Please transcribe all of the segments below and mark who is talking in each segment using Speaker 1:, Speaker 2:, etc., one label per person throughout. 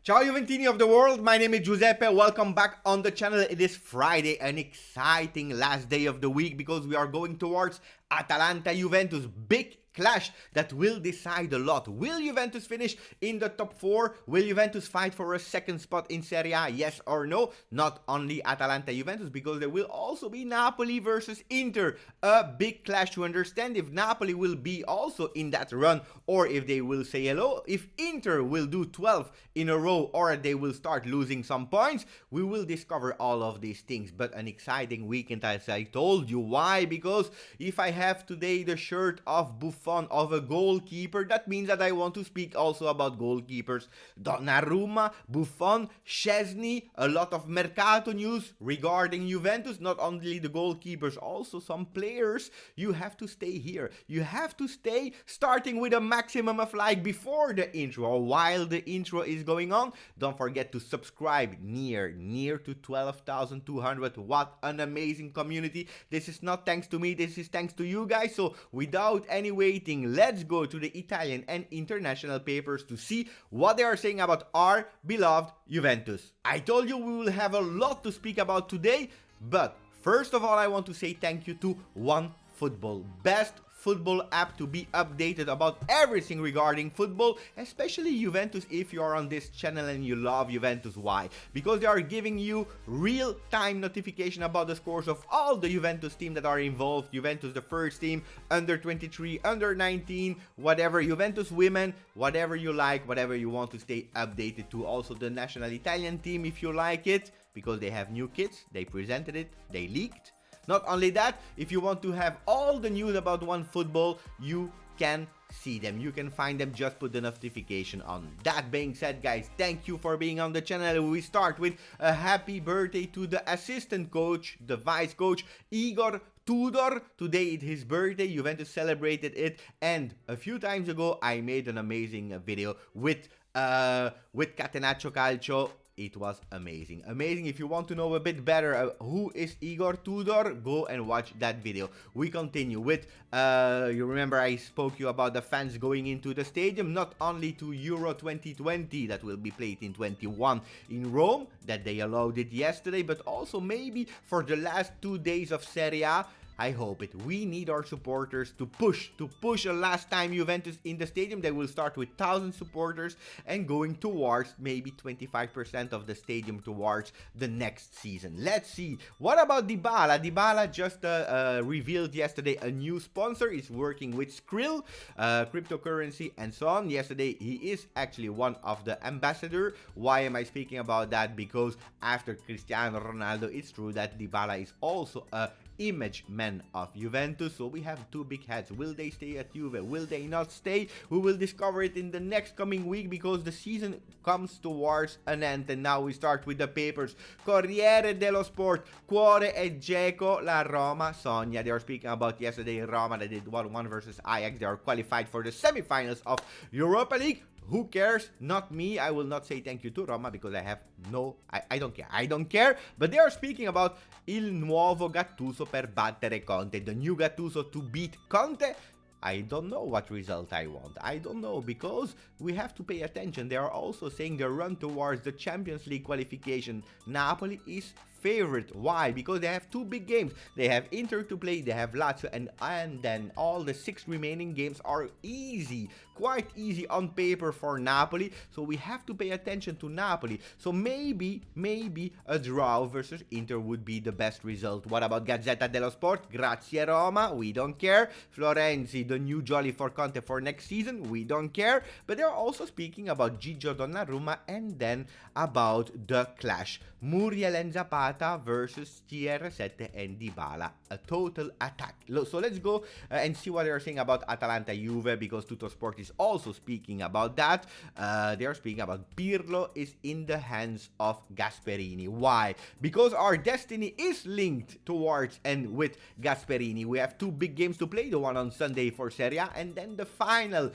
Speaker 1: Ciao Giuventini of the world, my name is Giuseppe, welcome back on the channel. It is Friday, an exciting last day of the week because we are going towards Atalanta Juventus, big clash that will decide a lot. Will Juventus finish in the top 4? Will Juventus fight for a second spot in Serie A? Yes or no? Not only Atalanta Juventus, because there will also be Napoli versus Inter. A big clash to understand if Napoli will be also in that run or if they will say hello. If Inter will do 12 in a row or they will start losing some points, we will discover all of these things. But an exciting weekend, as I told you. Why? Because if I have today the shirt of Buffon, of a goalkeeper, that means that I want to speak also about goalkeepers. Donnarumma, Buffon, Szczesny, a lot of Mercato news regarding Juventus, not only the goalkeepers, also some players. You have to stay here. You have to stay, starting with a maximum of like before the intro or while the intro is going on. Don't forget to subscribe, near to 12,200. What an amazing community. This is not thanks to me, this is thanks to you guys. So without any waiting, let's go to the Italian and international papers to see what they are saying about our beloved Juventus. I told you we will have a lot to speak about today, but first of all I want to say thank you to OneFootball, best football app to be updated about everything regarding football, especially Juventus. If you are on this channel and you love Juventus, why? Because they are giving you real-time notification about the scores of all the Juventus team that are involved. Juventus the first team, under 23, under 19, whatever, Juventus women, whatever you like, whatever you want to stay updated to. Also the national Italian team if you like it, because they have new kits, they presented it, they leaked. Not only that, if you want to have all the news about OneFootball, you can see them. You can find them, just put the notification on. That being said, guys, thank you for being on the channel. We start with a happy birthday to the assistant coach, the vice coach, Igor Tudor. Today is his birthday. Juventus celebrated it, and a few times ago I made an amazing video with Catenaccio Calcio. It was amazing. If you want to know a bit better who is Igor Tudor, go and watch that video. We continue with, you remember I spoke you about the fans going into the stadium, not only to Euro 2020 that will be played in 21 in Rome, that they allowed it yesterday, but also maybe for the last 2 days of Serie A. I hope it. We need our supporters to push a last time Juventus in the stadium. They will start with 1,000 supporters and going towards maybe 25% of the stadium towards the next season. Let's see. What about Dybala? Dybala just revealed yesterday a new sponsor. He's working with Skrill, cryptocurrency and so on. Yesterday he is actually one of the ambassador. Why am I speaking about that? Because after Cristiano Ronaldo, it's true that Dybala is also a image man of Juventus. So we have two big heads. Will they stay at Juve? Will they not stay? We will discover it in the next coming week, because the season comes towards an end. And now we start with the papers. Corriere dello Sport, Cuore e Dzeko, la Roma sogna. They are speaking about yesterday Roma that did 1-1 versus Ajax. They are qualified for the semifinals of Europa League. Who cares? Not me. I will not say thank you to Roma because I have no... I don't care. I don't care. But they are speaking about il nuovo Gattuso per battere Conte. The new Gattuso to beat Conte. I don't know what result I want. I don't know, because we have to pay attention. They are also saying the run towards the Champions League qualification. Napoli is favorite. Why? Because they have two big games. They have Inter to play, they have Lazio, and then all the 6 remaining games are easy, quite easy on paper for Napoli. So we have to pay attention to Napoli. So maybe a draw versus Inter would be the best result. What about Gazzetta dello Sport? Grazie Roma, we don't care. Florenzi, the new jolly for Conte for next season, we don't care. But they're also speaking about Gigio Donnarumma and then about the clash. Muriel and Zapata versus CR7 and Dybala. A total attack. So let's go and see what they are saying about Atalanta Juve, because Tuttosport is also speaking about that. They are speaking about Pirlo is in the hands of Gasperini. Why? Because our destiny is linked towards and with Gasperini. We have 2 big games to play, the one on Sunday for Serie A, and then the final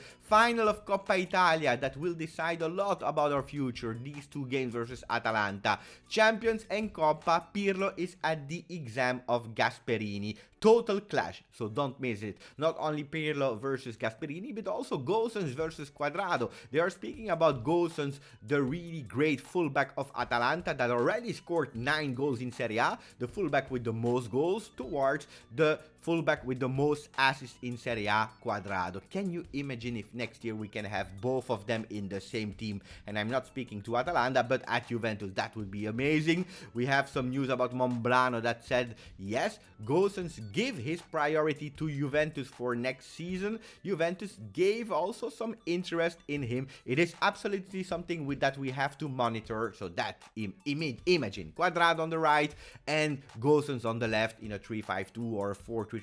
Speaker 1: of Coppa Italia that will decide a lot about our future. These 2 games versus Atalanta. Champions and Coppa, Pirlo is at the exam of Gasperini. total clash, so don't miss it. Not only Pirlo versus Gasperini, but also Gosens versus Cuadrado. They are speaking about Gosens, the really great fullback of Atalanta that already scored 9 goals in Serie A, the fullback with the most goals, towards the fullback with the most assists in Serie A, Cuadrado. Can you imagine if next year we can have both of them in the same team? And I'm not speaking to Atalanta, but at Juventus. That would be amazing. We have some news about Monblano that said, yes, Gosens give his priority to Juventus for next season. Juventus gave also some interest in him. It is absolutely something that we have to monitor. So that imagine Cuadrado on the right and Gosens on the left in a 3-5-2 or 4-3-3,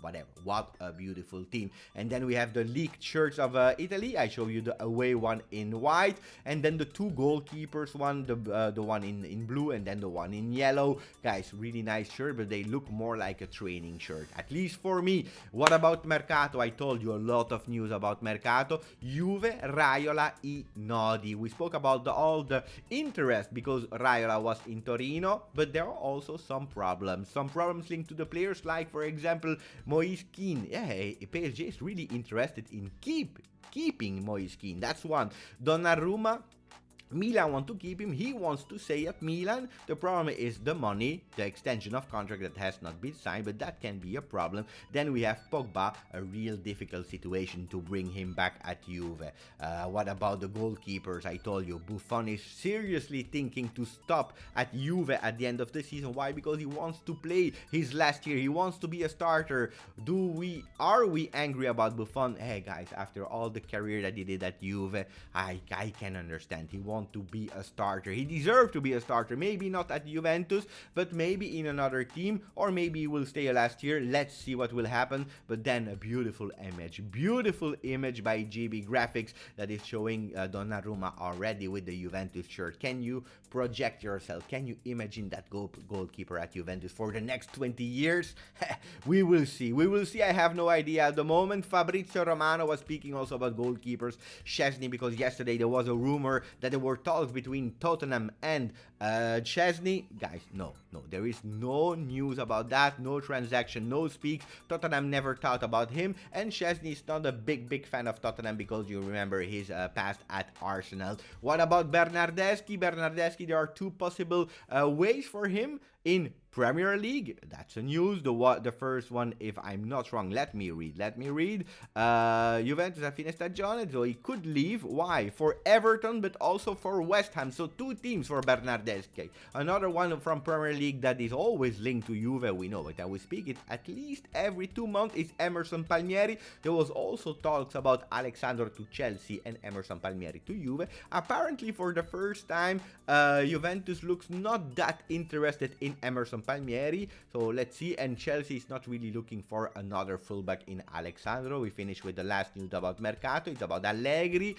Speaker 1: whatever. What a beautiful team. And then we have the league shirts of Italy. I show you the away one in white, and then the two goalkeepers one, the one in blue and then the one in yellow. Guys, really nice shirt, but they look more like a training shirt, at least for me. What about Mercato? I told you a lot of news about Mercato. Juve, Raiola, nodi. We spoke about all the interest because Raiola was in Torino, but there are also some problems linked to the players, like for example Moise Kean. Yeah, PSG is really interested in keeping Moise Kean. That's one. Donnarumma, Milan want to keep him. He wants to stay at Milan. The problem is the money, the extension of contract that has not been signed, but that can be a problem. Then we have Pogba, a real difficult situation to bring him back at Juve. What about the goalkeepers? I told you, Buffon is seriously thinking to stop at Juve at the end of the season. Why? Because he wants to play his last year. He wants to be a starter. Are we angry about Buffon? Hey guys, after all the career that he did at Juve, I can understand. He wants to be a starter. He deserves to be a starter. Maybe not at Juventus, but maybe in another team, or maybe he will stay last year. Let's see what will happen. But then a beautiful image by GB Graphics that is showing Donnarumma already with the Juventus shirt. Can you project yourself? Can you imagine that goalkeeper at Juventus for the next 20 years? We will see. I have no idea at the moment. Fabrizio Romano was speaking also about goalkeepers. Szczesny, because yesterday there was a rumor that there were talks between Tottenham and Szczesny. Guys, no, there is no news about that, no transaction, no speaks. Tottenham never thought about him, and Szczesny is not a big fan of Tottenham because you remember his past at Arsenal. What about Bernardeschi? There are two possible ways for him in Premier League. That's a news. The first one, if I'm not wrong, let me read. Juventus have finished at John, so he could leave. Why? For Everton, but also for West Ham. So two teams for Bernardeschi. Another one from Premier League that is always linked to Juve. We know it. I will speak it at least every 2 months. Is Emerson Palmieri. There was also talks about Alexandro to Chelsea and Emerson Palmieri to Juve. Apparently, for the first time, Juventus looks not that interested in Emerson Palmieri, so let's see. And Chelsea is not really looking for another fullback in Alexandro. We finish with the last news about Mercato. It's about Allegri,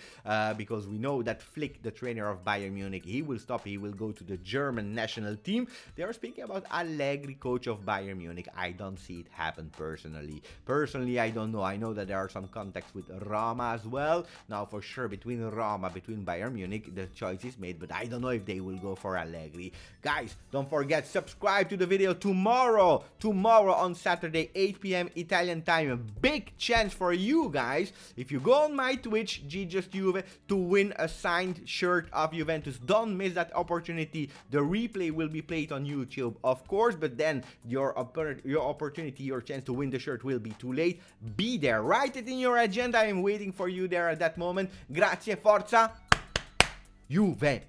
Speaker 1: because we know that Flick, the trainer of Bayern Munich, he will stop. He will go to the German national team. They are speaking about Allegri, coach of Bayern Munich. I don't see it happen personally. I don't know. I know that there are some contacts with Roma as well. Now, for sure, between Bayern Munich, the choice is made, but I don't know if they will go for Allegri. Guys, don't forget, subscribe to the video tomorrow on Saturday, 8 p.m. Italian time. A big chance for you guys, if you go on my Twitch, GJustjuve, to win a signed shirt of Juventus. Don't miss that opportunity. The replay will be played on YouTube, of course, but then your opportunity, your chance to win the shirt will be too late. Be there. Write it in your agenda. I'm waiting for you there at that moment. Grazie, forza, Juve!